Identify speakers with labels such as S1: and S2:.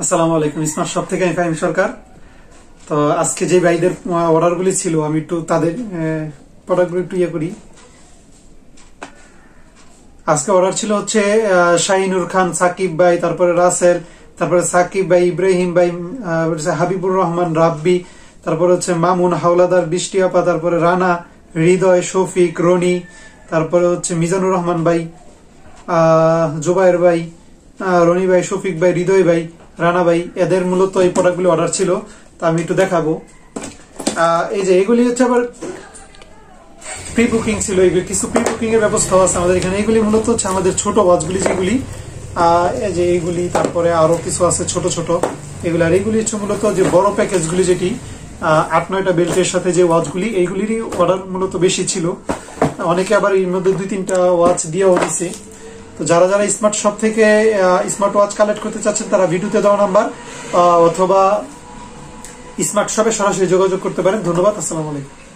S1: আসসালামু আলাইকুম। Smart shop থেকে আমি ফাহিম সরকার। তো আজকে যে ভাইদের অর্ডারগুলি ছিল আমি একটু তাদের প্রোডাক্টগুলো একটু করি। আজকে অর্ডার ছিল হচ্ছে শাহিনুর খান, সাকিব ভাই, তারপরে রাসেল, তারপরে সাকিব ভাই, ইব্রাহিম ভাই, হাবিবুর রহমান, রাব্বি, তারপরে হচ্ছে মামুন, হাওলাদার, বৃষ্টি আপা, তারপরে রানা, হৃদয়, শফিক, রনি, তারপরে হচ্ছে মিজানুর রহমান ভাই, জুবাইর ভাই, রনি ভাই, শফিক ভাই, হৃদয় ভাই, রানা ভাই, এদের মূলত এই প্রোডাক্টগুলি অর্ডার ছিল। তা আমি একটু দেখাবো। এই যে এগুলি হচ্ছে আবার প্রি বুকিং ছিল, এগুলি কিছু প্রি বুকিং এর ব্যবস্থাও আছে আমাদের এখানে। এগুলি মূলত হচ্ছে আমাদের ছোট ওয়াচগুলি যেগুলি, এই যে এইগুলি, তারপরে আরো কিছু আছে ছোট ছোট এগুলি। আর এইগুলি হচ্ছে মূলত যে বড় প্যাকেজগুলি, যেটি 8-9টা বেল্টের সাথে যে ওয়াচগুলি, এইগুলিরই অর্ডার মূলত বেশি ছিল। অনেকে আবার এর মধ্যে 2-3টা ওয়াচ দিয়েও দিছে। তো যারা যারা স্মার্ট শপ থেকে স্মার্ট ওয়াচ কালেক্ট করতে চাচ্ছেন তারা ভিডিওতে দেওয়া নাম্বার অথবা স্মার্ট শপে সরাসরি যোগাযোগ করতে পারেন। ধন্যবাদ। আসসালামু আলাইকুম।